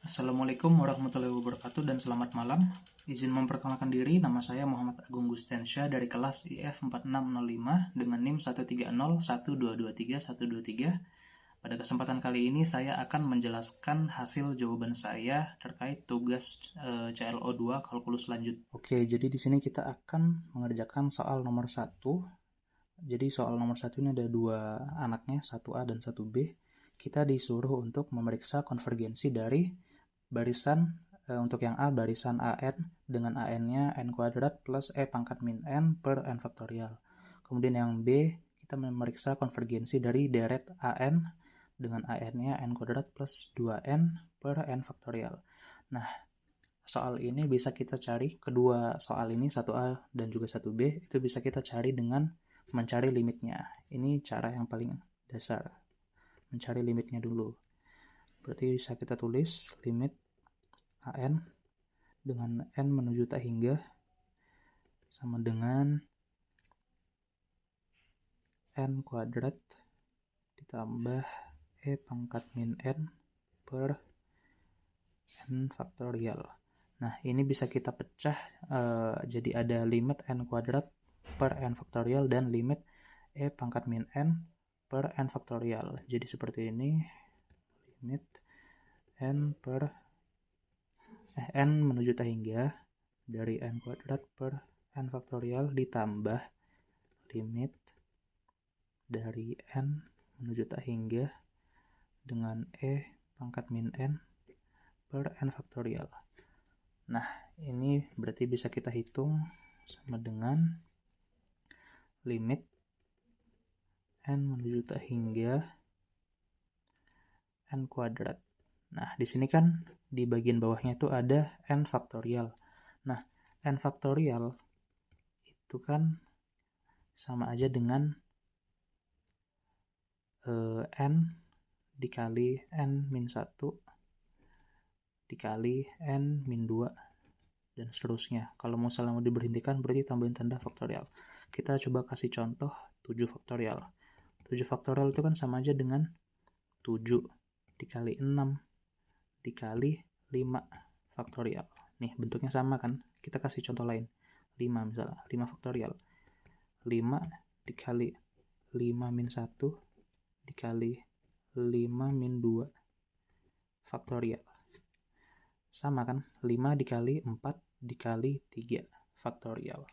Assalamualaikum warahmatullahi wabarakatuh dan selamat malam. Izin memperkenalkan diri, nama saya Muhammad Agung Gustensyah dari kelas IF 4605 dengan NIM 13012231123. Pada kesempatan kali ini saya akan menjelaskan hasil jawaban saya terkait tugas CLO2 kalkulus lanjut. Oke, jadi di sini kita akan mengerjakan soal nomor 1. Jadi soal nomor 1 ini ada dua anaknya, 1A dan 1B. Kita disuruh untuk memeriksa konvergensi dari barisan untuk yang A barisan AN dengan AN-nya n kuadrat plus E pangkat min N per N faktorial. Kemudian yang B kita memeriksa konvergensi dari deret AN dengan AN-nya n kuadrat plus 2N per N faktorial. Nah, soal ini bisa kita cari, kedua soal ini 1A dan juga 1B itu bisa kita cari dengan mencari limitnya. Ini cara yang paling dasar, mencari limitnya dulu. Berarti bisa kita tulis limit AN dengan N menuju tak hingga sama dengan N kuadrat ditambah E pangkat min N per N faktorial. Nah, ini bisa kita pecah jadi ada limit N kuadrat per N faktorial dan limit E pangkat min N per N faktorial. Jadi seperti ini, limit N per N menuju tak hingga dari N kuadrat per N faktorial ditambah limit dari N menuju tak hingga dengan E pangkat min N per N faktorial. Nah, ini berarti bisa kita hitung sama dengan limit N menuju tak hingga N kuadrat. Nah, di sini kan di bagian bawahnya itu ada N faktorial. Nah, N faktorial itu kan sama aja dengan N dikali N min 1 dikali N min 2 dan seterusnya. Kalau misalnya mau diberhentikan berarti tambahin tanda faktorial. Kita coba kasih contoh 7 faktorial. 7 faktorial itu kan sama aja dengan 7 dikali 6 dikali 5 faktorial. Nih bentuknya sama kan. Kita kasih contoh lain. 5 misalnya, 5 faktorial. 5 dikali 5 min 1 dikali 5 min 2 faktorial. Sama kan? 5 dikali 4 dikali 3 faktorial.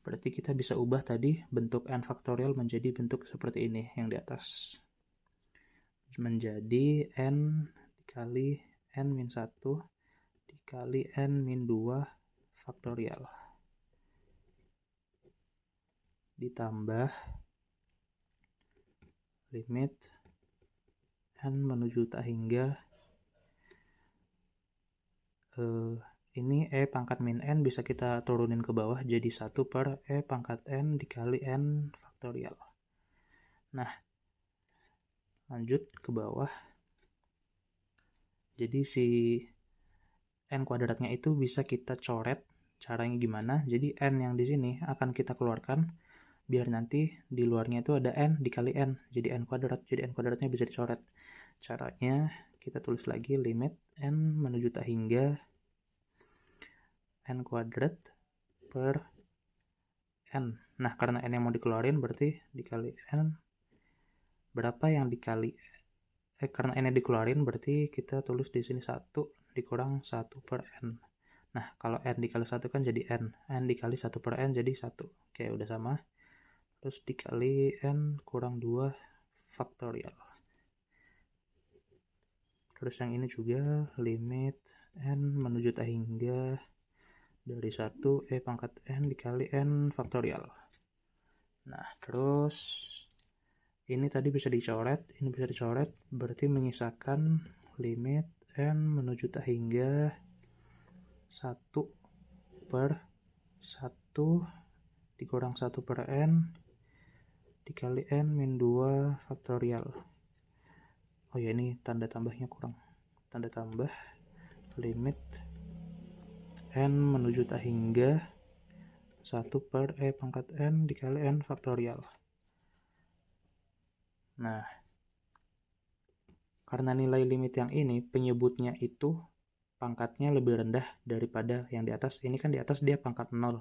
Berarti kita bisa ubah tadi bentuk N faktorial menjadi bentuk seperti ini yang di atas. Menjadi N dikali N min 1 dikali N min 2 faktorial. Ditambah limit N menuju tak hingga ini E pangkat min N bisa kita turunin ke bawah jadi 1 per E pangkat N dikali N faktorial. Nah, lanjut ke bawah. Jadi si N kuadratnya itu bisa kita coret. Caranya gimana? Jadi N yang di sini akan kita keluarkan biar nanti di luarnya itu ada N dikali N. Jadi N kuadrat. Jadi N kuadratnya bisa dicoret. Caranya kita tulis lagi limit N menuju tak hingga N kuadrat per N. Nah, karena N yang mau dikeluarin berarti dikali N. Berapa yang dikali karena N yang dikeluarin berarti kita tulis di sini 1 dikurang 1 per N. Nah, kalau N dikali 1 kan jadi N. N dikali 1 per N jadi 1. Oke, udah sama. Terus dikali N kurang 2 faktorial. Terus yang ini juga limit N menuju tak hingga dari 1 E pangkat N dikali N faktorial. Nah, terus ini tadi bisa dicoret, ini bisa dicoret, berarti menyisakan limit N menuju tak hingga 1 per 1 dikurang 1 per N dikali N min 2 faktorial. Oh ya, ini tanda tambahnya kurang. Tanda tambah limit N menuju tak hingga 1 per E pangkat N dikali N faktorial. Nah, karena nilai limit yang ini penyebutnya itu pangkatnya lebih rendah daripada yang di atas. Ini kan di atas dia pangkat 0.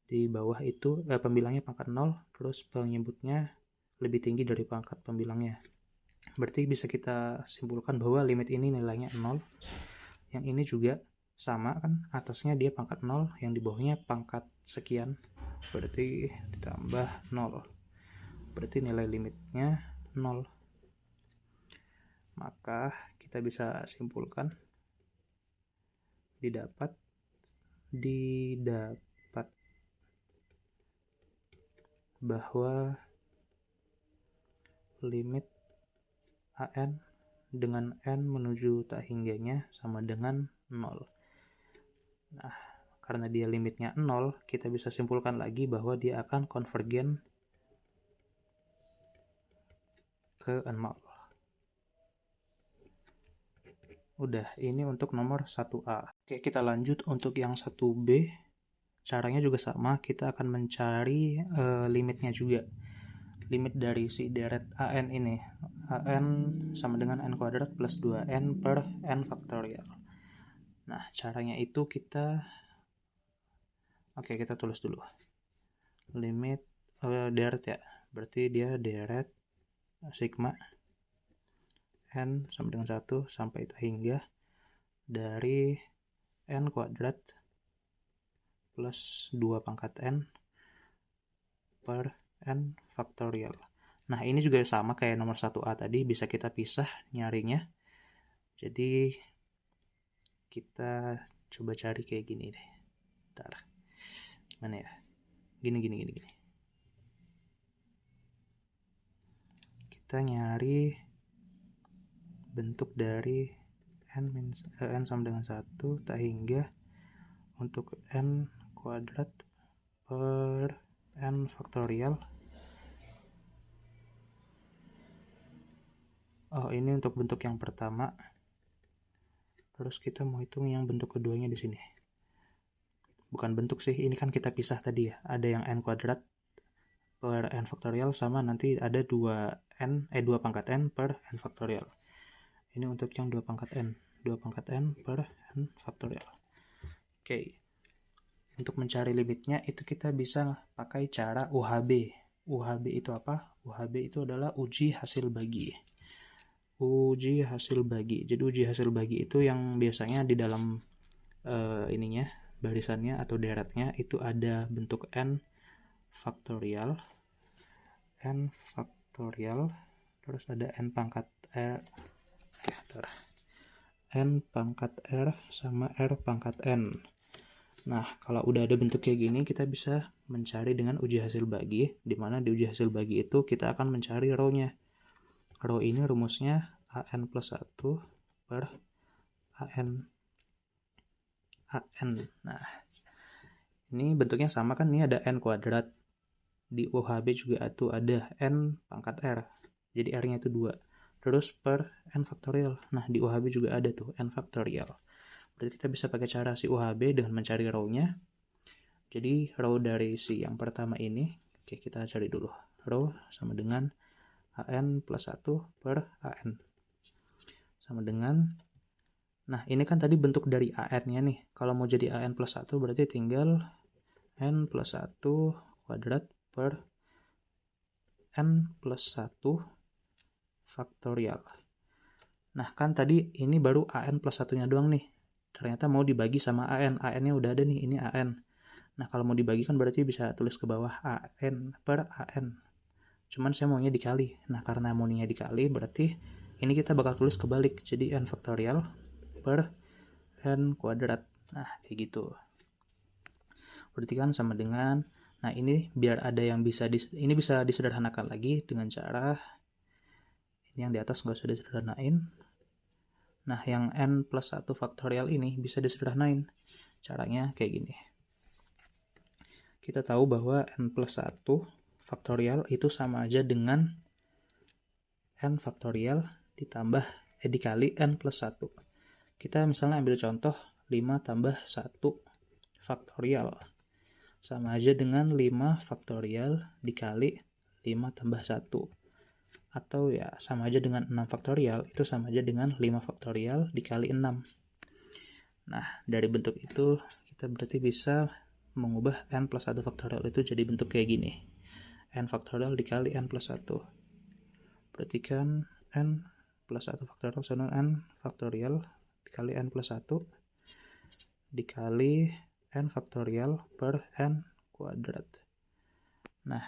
Di bawah itu pembilangnya pangkat 0, terus penyebutnya lebih tinggi dari pangkat pembilangnya. Berarti bisa kita simpulkan bahwa limit ini nilainya 0. Yang ini juga sama kan, atasnya dia pangkat 0, yang di bawahnya pangkat sekian. Berarti ditambah 0. Berarti nilai limitnya 0. Maka kita bisa simpulkan didapat bahwa limit AN dengan N menuju tak hingganya sama dengan 0. Nah, karena dia limitnya 0, kita bisa simpulkan lagi bahwa dia akan konvergen ke 0. Udah, ini untuk nomor 1A. Oke, kita lanjut untuk yang 1B. Caranya juga sama, kita akan mencari limitnya juga. Limit dari si deret AN ini. AN sama dengan N kuadrat plus 2N per N faktorial. Nah, caranya itu kita tulis dulu. Limit deret ya. Berarti dia deret sigma N sama dengan 1 sampai tak hingga dari N kuadrat plus 2 pangkat N per N faktorial. Nah, ini juga sama kayak nomor 1A tadi, bisa kita pisah nyarinya. Jadi, kita coba cari kayak gini deh. Bentar. Gimana ya? Gini. Kita nyari bentuk dari N sama dengan 1 tak hingga untuk N kuadrat per N faktorial. Oh, ini untuk bentuk yang pertama. Terus kita mau hitung yang bentuk keduanya di sini. Bukan bentuk sih, ini kan kita pisah tadi ya. Ada yang N kuadrat per N faktorial sama nanti ada 2 pangkat N per N faktorial. Ini untuk yang 2 pangkat N. 2 pangkat N per N faktorial. Oke. Untuk mencari limitnya itu kita bisa pakai cara UHB. UHB itu apa? UHB itu adalah uji hasil bagi. Uji hasil bagi. Jadi uji hasil bagi itu yang biasanya di dalam barisannya atau deretnya itu ada bentuk N faktorial, terus ada N pangkat R. N pangkat R sama R pangkat N. Nah, kalau udah ada bentuk kayak gini, kita bisa mencari dengan uji hasil bagi, di mana di uji hasil bagi itu kita akan mencari row-nya. Row ini rumusnya AN plus 1 per AN. Nah, ini bentuknya sama kan, ini ada N kuadrat. Di UHB juga ada N pangkat R. Jadi R-nya itu 2. Terus per N faktorial. Nah, di UHB juga ada tuh N faktorial. Berarti kita bisa pakai cara si UHB dengan mencari row-nya. Jadi row dari si yang pertama ini, oke, kita cari dulu. Row sama dengan AN plus 1 per AN. Sama dengan, nah ini kan tadi bentuk dari AN-nya nih. Kalau mau jadi AN plus 1 berarti tinggal N plus 1 kuadrat per N plus 1 faktorial. Nah kan tadi ini baru AN plus 1-nya doang nih. Ternyata mau dibagi sama AN. AN-nya udah ada nih, ini AN. Nah kalau mau dibagi kan berarti bisa tulis ke bawah AN per AN. Cuman saya maunya dikali. Nah karena maunya dikali berarti ini kita bakal tulis kebalik. Jadi N faktorial per N kuadrat. Nah kayak gitu. Berarti kan sama dengan, nah ini biar ada yang ini bisa disederhanakan lagi dengan cara, ini yang di atas nggak usah disederhanain. Nah yang N plus 1 faktorial ini bisa disederhanain. Caranya kayak gini. Kita tahu bahwa N plus 1 faktorial itu sama aja dengan N faktorial ditambah dikali N plus 1. Kita misalnya ambil contoh 5 tambah 1 faktorial. Sama aja dengan 5 faktorial dikali 5 tambah 1. atau ya sama aja dengan 6 faktorial, itu sama aja dengan 5 faktorial dikali 6. Nah, dari bentuk itu kita berarti bisa mengubah n plus 1 faktorial itu jadi bentuk kayak gini. N faktorial dikali n plus 1. Berarti kan n plus 1 faktorial sama n faktorial dikali n plus 1 dikali n faktorial per n kuadrat. Nah,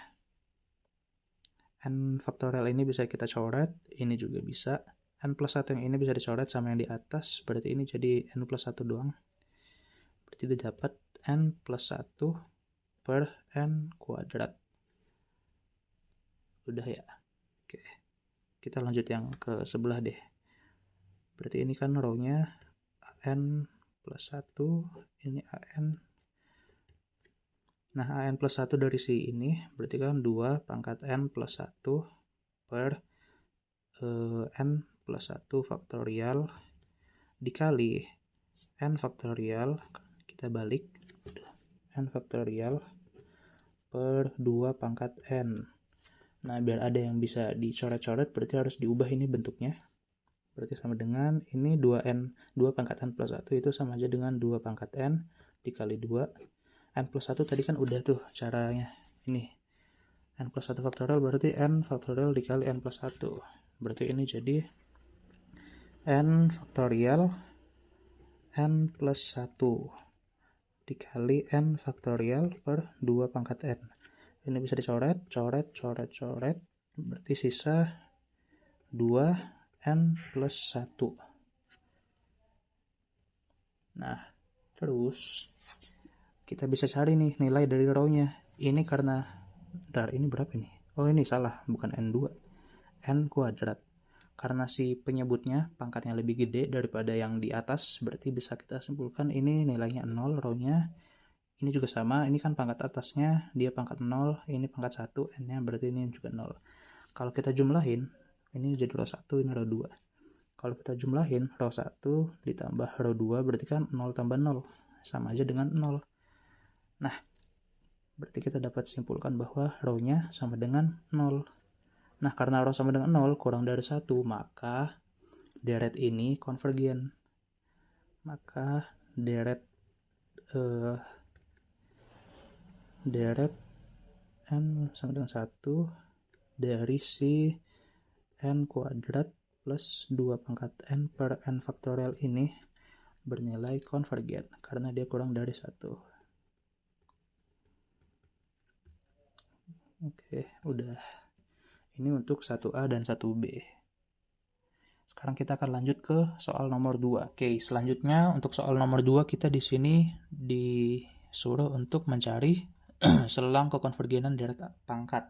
n faktorial ini bisa kita coret, ini juga bisa. N plus 1 yang ini bisa dicoret sama yang di atas, berarti ini jadi n plus 1 doang. Berarti didapat n plus 1 per n kuadrat. Udah ya? Oke. Kita lanjut yang ke sebelah deh. Berarti ini kan row-nya an plus 1, ini an. Nah, an plus 1 dari si ini berarti kan 2 pangkat n plus 1 per n plus 1 faktorial dikali n faktorial, kita balik, n faktorial per 2 pangkat n. Nah, biar ada yang bisa dicoret-coret berarti harus diubah ini bentuknya. Berarti sama dengan ini 2n, 2 pangkat n plus 1 itu sama aja dengan 2 pangkat n dikali 2. N plus 1 tadi kan udah tuh caranya. Ini n plus 1 faktorial berarti n faktorial dikali n plus 1. Berarti ini jadi n faktorial n plus 1 dikali n faktorial per 2 pangkat n. Ini bisa dicoret, coret. Berarti sisa 2n plus 1. Nah, terus kita bisa cari nih nilai dari row-nya. Ini karena, ini berapa ini? Oh, ini salah, bukan n2, n kuadrat. Karena si penyebutnya pangkatnya lebih gede daripada yang di atas, berarti bisa kita simpulkan ini nilainya 0 row-nya. Ini juga sama, ini kan pangkat atasnya, dia pangkat 0, ini pangkat 1, n-nya berarti ini juga 0. Kalau kita jumlahin, ini jadi row 1, ini row 2. Kalau kita jumlahin, row 1 ditambah row 2, berarti kan 0 tambah 0, sama aja dengan 0. Nah, berarti kita dapat simpulkan bahwa row-nya sama dengan 0. Nah, karena row sama dengan 0, kurang dari 1, maka deret ini konvergen. Maka deret n sama dengan 1 dari si n kuadrat plus 2 pangkat n per n faktorial ini bernilai konvergen karena dia kurang dari 1. Oke, udah. Ini untuk 1A dan 1B. Sekarang kita akan lanjut ke soal nomor 2. Oke, selanjutnya untuk soal nomor 2 kita di sini disuruh untuk mencari selang kekonvergenan deret pangkat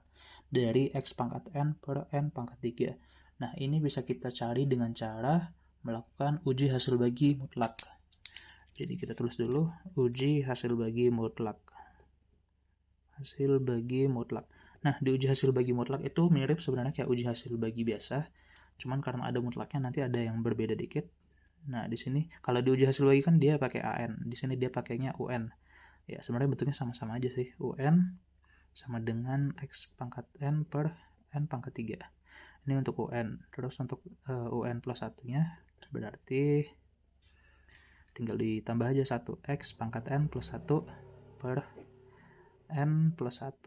dari x pangkat n per n pangkat 3. Nah, ini bisa kita cari dengan cara melakukan uji hasil bagi mutlak. Jadi kita tulis dulu uji hasil bagi mutlak. Hasil bagi mutlak. Nah, di uji hasil bagi mutlak itu mirip sebenarnya kayak uji hasil bagi biasa. Cuman karena ada mutlaknya nanti ada yang berbeda dikit. Nah, di sini kalau di uji hasil bagi kan dia pakai AN. Di sini dia pakainya UN. Ya, sebenarnya bentuknya sama-sama aja sih. UN sama dengan X pangkat N per N pangkat 3. Ini untuk UN. Terus untuk UN plus 1-nya berarti tinggal ditambah aja 1. X pangkat N plus 1 per N plus 1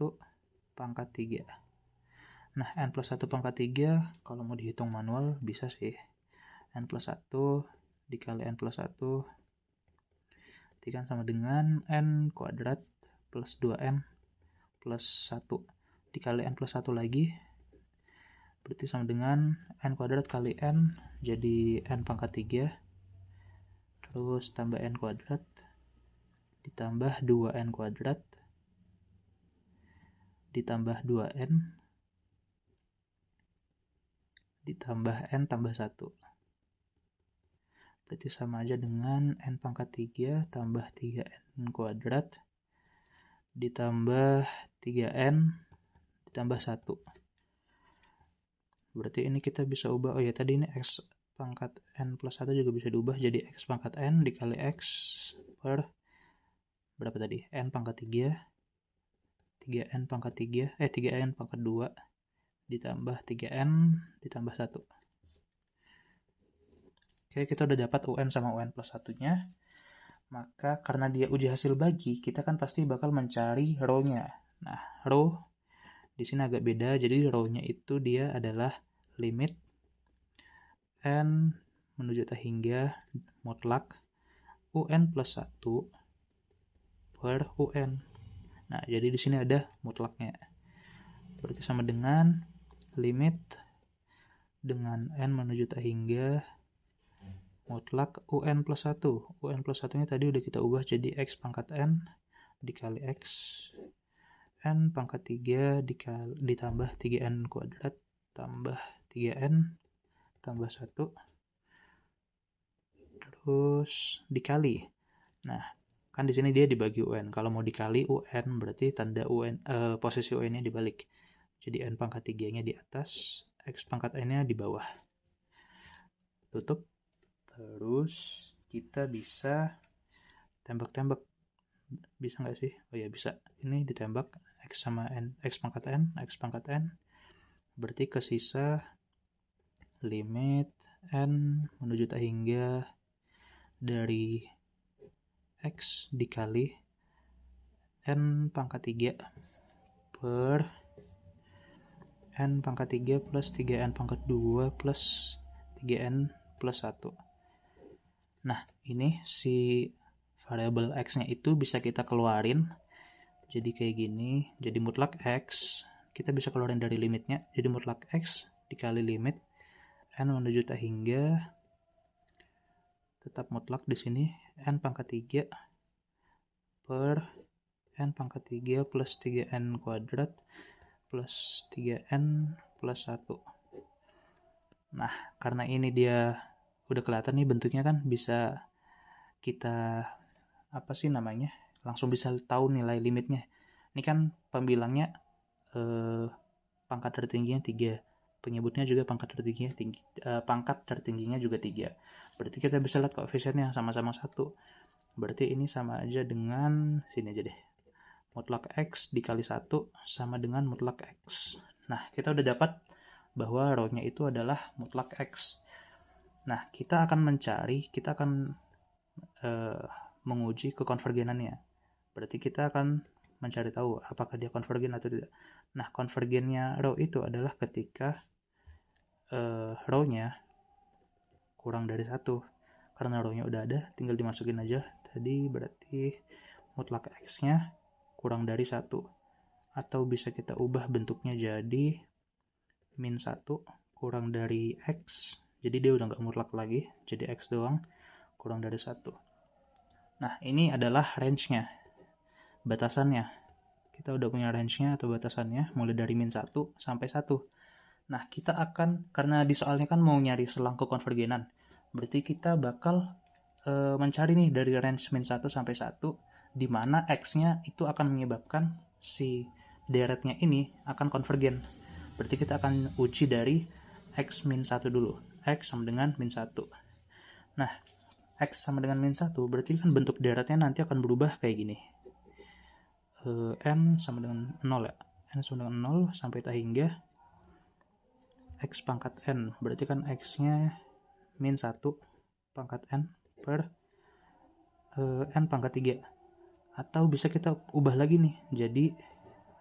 pangkat 3. Nah, N plus 1 pangkat 3 kalau mau dihitung manual bisa sih. N plus 1 dikali N plus 1 sama dengan N kuadrat plus 2N plus 1 dikali N plus 1 lagi. Berarti sama dengan N kuadrat kali N jadi N pangkat 3. Terus tambah N kuadrat ditambah 2N kuadrat ditambah 2N ditambah N tambah 1. Berarti sama aja dengan N pangkat 3 tambah 3N kuadrat ditambah 3N ditambah 1. Berarti ini kita bisa ubah, oh ya tadi ini X pangkat N plus 1 juga bisa diubah jadi X pangkat N dikali X per berapa tadi? N pangkat 3 3N pangkat 3, 3N pangkat 2 ditambah 3N ditambah 1. Oke, kita udah dapat UN sama UN plus 1-nya. Maka karena dia uji hasil bagi, kita kan pasti bakal mencari row-nya. Nah, row di sini agak beda. Jadi row-nya itu dia adalah limit n menuju tak hingga mutlak UN plus 1 per UN. Nah, jadi di sini ada mutlaknya. Berarti sama dengan limit dengan n menuju tak hingga mutlak UN plus 1. UN plus 1-nya tadi udah kita ubah jadi X pangkat N dikali X N pangkat 3 ditambah 3N kuadrat tambah 3N tambah 1 terus dikali. Nah, kan di sini dia dibagi UN. Kalau mau dikali UN berarti tanda UN posisi UN-nya dibalik. Jadi N pangkat 3-nya di atas, X pangkat N-nya di bawah. Tutup. Terus kita bisa tembak-tembak. Bisa nggak sih? Oh ya bisa. Ini ditembak X sama N, X pangkat N, X pangkat N. Berarti kesisa limit N menuju tak hingga dari X dikali N pangkat 3 per N pangkat 3 plus 3N pangkat 2 plus 3N plus 1. Nah, ini si variabel X-nya itu bisa kita keluarin. Jadi kayak gini. Jadi mutlak X, kita bisa keluarin dari limitnya. Jadi mutlak X dikali limit N menuju tak hingga, tetap mutlak di sini, N pangkat 3 per N pangkat 3 plus 3N kuadrat plus 3N plus 1. Nah, karena ini dia udah kelihatan nih bentuknya kan, bisa kita langsung bisa tahu nilai limitnya. Ini kan pembilangnya pangkat tertingginya 3, penyebutnya juga pangkat tertingginya juga 3. Berarti kita bisa lihat koefisiennya sama-sama 1. Berarti ini sama aja dengan sini aja deh, mutlak X dikali 1 sama dengan mutlak X. Nah, kita udah dapat bahwa row-nya itu adalah mutlak X. Nah, kita akan menguji kekonvergenannya. Berarti kita akan mencari tahu apakah dia konvergen atau tidak. Nah, konvergennya row itu adalah ketika row-nya kurang dari 1. Karena row-nya udah ada, tinggal dimasukin aja. Tadi berarti mutlak X-nya kurang dari 1. Atau bisa kita ubah bentuknya jadi min 1 kurang dari X. Jadi dia udah nggak mutlak lagi, jadi X doang kurang dari 1. Nah, ini adalah range-nya, batasannya. Kita udah punya range-nya atau batasannya, mulai dari min 1 sampai 1. Nah, kita akan, karena di soalnya kan mau nyari selang kekonvergenan, berarti kita bakal mencari nih dari range min 1 sampai 1, di mana X-nya itu akan menyebabkan si deretnya ini akan konvergen. Berarti kita akan uji dari X min 1 dulu. X sama dengan min 1. Nah, X sama dengan min 1, berarti kan bentuk deretnya nanti akan berubah kayak gini. N sama dengan 0 ya. N sama dengan 0 sampai tak hingga X pangkat N. Berarti kan X-nya min 1 pangkat N per N pangkat 3. Atau bisa kita ubah lagi nih. Jadi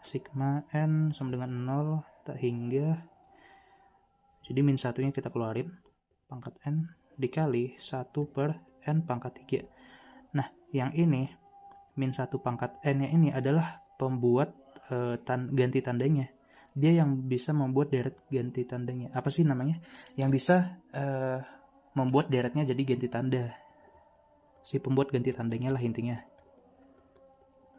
sigma N sama dengan 0 tak hingga, jadi min 1-nya kita keluarin, pangkat N dikali 1 per N pangkat 3. Nah, yang ini, min 1 pangkat N-nya ini adalah pembuat ganti tandanya. Dia yang bisa membuat deret ganti tandanya. Apa sih namanya? Yang bisa membuat deretnya jadi ganti tanda. Si pembuat ganti tandanya lah intinya.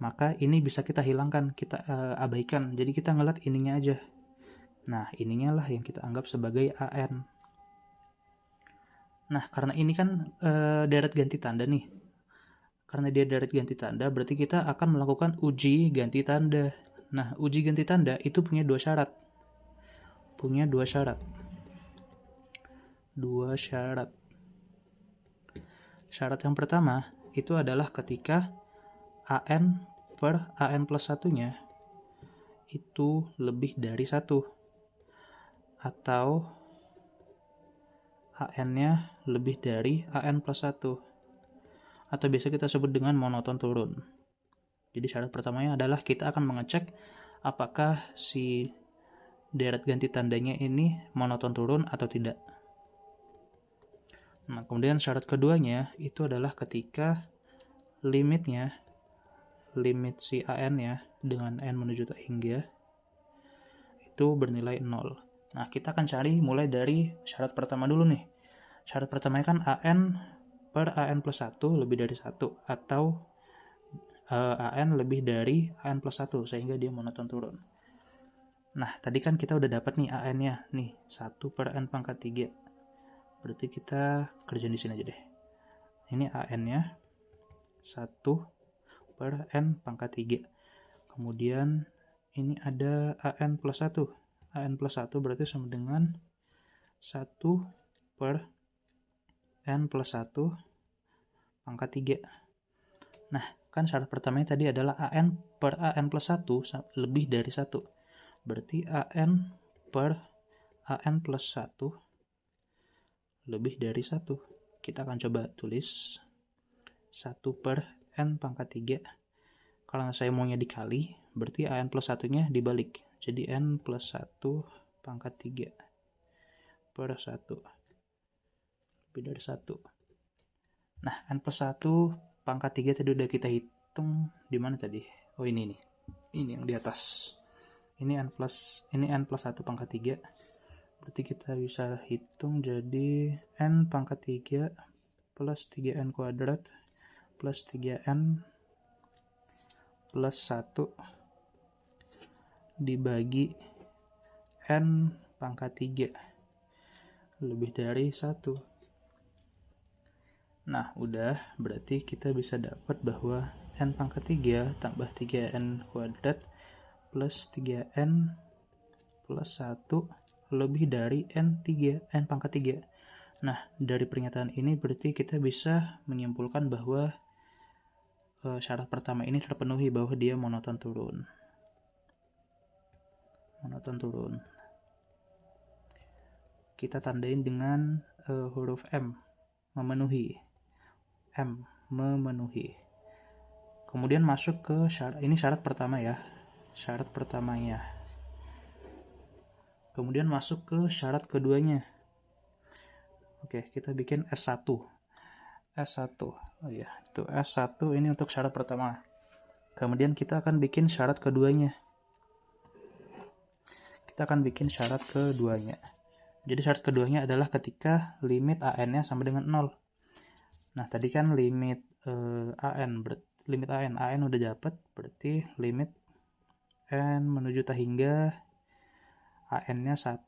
Maka ini bisa kita hilangkan, kita abaikan. Jadi kita ngeliat ininya aja. Nah, ininya lah yang kita anggap sebagai AN. Nah, karena ini kan deret ganti tanda nih. Karena dia deret ganti tanda, berarti kita akan melakukan uji ganti tanda. Nah, uji ganti tanda itu punya dua syarat. Dua syarat. Syarat yang pertama itu adalah ketika AN per AN plus 1-nya itu lebih dari 1. atau AN-nya lebih dari AN plus 1, atau biasa kita sebut dengan monoton turun. Jadi syarat pertamanya adalah kita akan mengecek apakah si deret ganti tandanya ini monoton turun atau tidak. Nah, kemudian syarat keduanya itu adalah ketika limit si AN-nya dengan N menuju tak hingga itu bernilai 0. Nah, kita akan cari mulai dari syarat pertama dulu nih. Syarat pertamanya kan AN per AN plus 1 lebih dari 1, atau AN lebih dari AN plus 1, sehingga dia monoton turun. Nah, tadi kan kita udah dapat nih AN-nya, nih 1 per N pangkat 3. Berarti kita kerjain di sini aja deh. Ini AN-nya 1 per N pangkat 3. Kemudian ini ada AN plus 1. AN plus 1 berarti sama dengan 1 per N plus 1 pangkat 3. Nah, kan syarat pertamanya tadi adalah AN per AN plus 1 lebih dari 1. Berarti AN per AN plus 1 lebih dari 1. Kita akan coba tulis 1 per N pangkat 3. Kalau saya maunya dikali, berarti AN plus 1-nya dibalik. Jadi N plus 1 pangkat 3 per 1 lebih dari 1. Nah, N plus 1 pangkat 3 tadi udah kita hitung di mana tadi? Oh, ini nih. Ini yang di atas. Ini N plus 1 pangkat 3. Berarti kita bisa hitung jadi N pangkat 3 plus 3N kuadrat plus 3N plus 1 dibagi N pangkat 3 lebih dari 1. Nah, udah, berarti kita bisa dapat bahwa N pangkat 3 tambah 3N kuadrat plus 3N plus 1 lebih dari N pangkat 3. Nah, dari pernyataan ini berarti kita bisa menyimpulkan bahwa syarat pertama ini terpenuhi, bahwa dia monoton turun. Kita tandain dengan huruf M, memenuhi. Kemudian masuk ke syarat, ini syarat pertama ya. Syarat pertamanya. Kemudian masuk ke syarat keduanya. Oke, kita bikin S1. Oh iya, itu S1 ini untuk syarat pertama. Kemudian kita akan bikin syarat keduanya. Jadi syarat keduanya adalah ketika limit AN-nya sama dengan 0. Nah, tadi kan limit AN udah dapat, berarti limit N menuju tak hingga AN-nya 1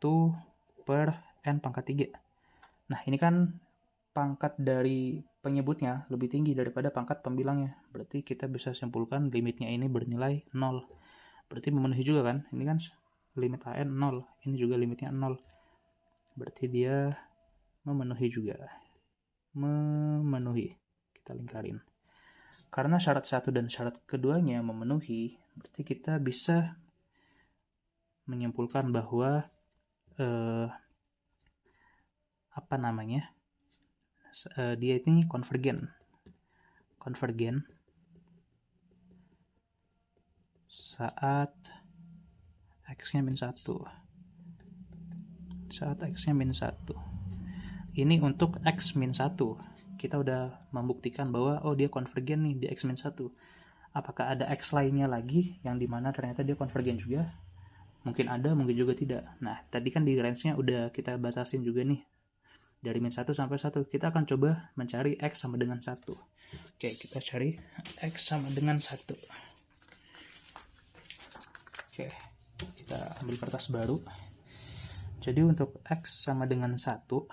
per N pangkat 3. Nah, ini kan pangkat dari penyebutnya lebih tinggi daripada pangkat pembilangnya. Berarti kita bisa simpulkan limitnya ini bernilai 0. Berarti memenuhi juga kan? Ini kan limit AN 0. Ini juga limitnya 0. Berarti dia memenuhi juga. Kita lingkarin. Karena syarat 1 dan syarat keduanya memenuhi, berarti kita bisa menyimpulkan bahwa dia ini konvergen saat X-nya min 1. Ini untuk X min 1. Kita udah membuktikan bahwa dia konvergen nih di X min 1. Apakah ada X lainnya lagi yang dimana ternyata dia konvergen juga? Mungkin ada, mungkin juga tidak. Nah, tadi kan di range-nya udah kita batasin juga nih. Dari min 1 sampai 1. Kita akan coba mencari X sama dengan 1. Oke, kita cari X sama dengan 1. Oke, kita ambil kertas baru. Jadi untuk X sama dengan 1.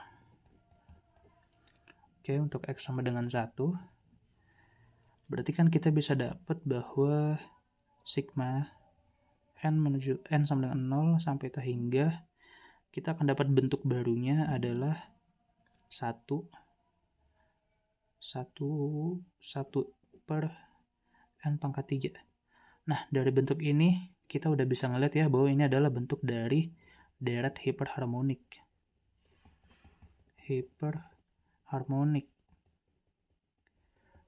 Untuk X sama dengan 1. Berarti kan kita bisa dapat bahwa sigma N menuju N sama dengan 0 sampai tak hingga, kita akan dapat bentuk barunya adalah 1 per N pangkat 3. Nah, dari bentuk ini kita udah bisa ngeliat ya bahwa ini adalah bentuk dari deret hiperharmonik.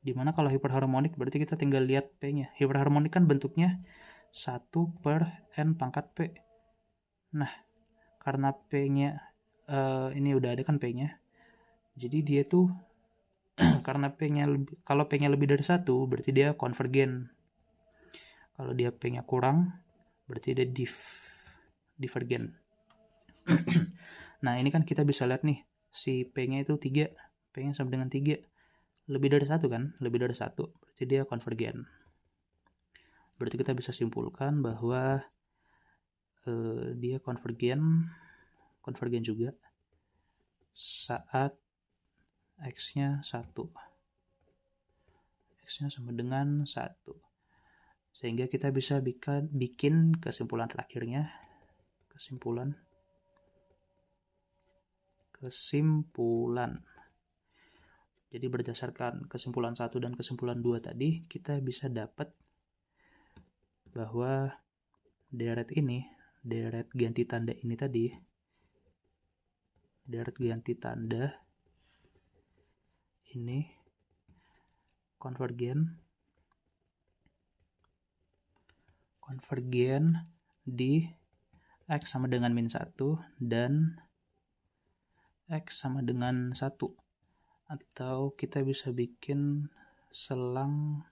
Dimana kalau hiperharmonik berarti kita tinggal lihat P-nya. Hiperharmonik kan bentuknya 1/n pangkat P. Nah, karena P-nya ini udah ada kan P-nya. Jadi dia tuh karena kalau P-nya lebih dari 1 berarti dia konvergen. Kalau dia P-nya kurang berarti dia divergen. Nah, ini kan kita bisa lihat nih, si P-nya itu 3, P-nya sama dengan 3. Lebih dari 1 kan? Lebih dari 1, berarti dia konvergen. Berarti kita bisa simpulkan bahwa dia konvergen juga saat X-nya 1. X-nya sama dengan 1. Sehingga kita bisa bikin kesimpulan terakhirnya. Kesimpulan. Jadi berdasarkan kesimpulan 1 dan kesimpulan 2 tadi, kita bisa dapat bahwa deret ganti tanda ini tadi, deret ganti tanda ini konvergen di X sama dengan min 1 dan X sama dengan 1. Atau kita bisa bikin selang,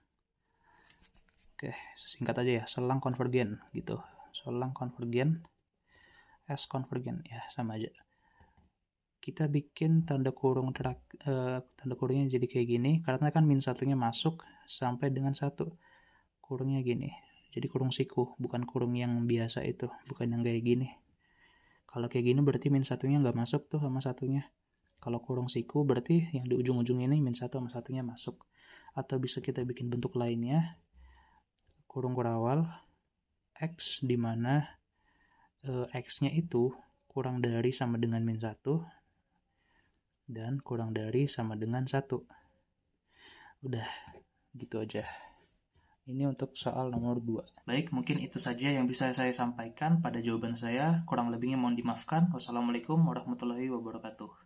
singkat aja ya, selang konvergen gitu. Selang konvergen, S konvergen, ya sama aja. Kita bikin tanda kurungnya jadi kayak gini, karena kan min 1-nya masuk sampai dengan 1. Kurungnya gini. Jadi kurung siku, bukan kurung yang biasa itu, bukan yang kayak gini. Kalau kayak gini berarti min 1-nya nggak masuk tuh sama 1-nya. Kalau kurung siku berarti yang di ujung-ujung ini min 1 sama 1-nya masuk. Atau bisa kita bikin bentuk lainnya, kurung kurawal X, di mana X-nya itu kurang dari sama dengan min 1 dan kurang dari sama dengan 1. Udah, gitu aja. Ini untuk soal nomor 2. Baik, mungkin itu saja yang bisa saya sampaikan pada jawaban saya. Kurang lebihnya mohon dimaafkan. Wassalamualaikum warahmatullahi wabarakatuh.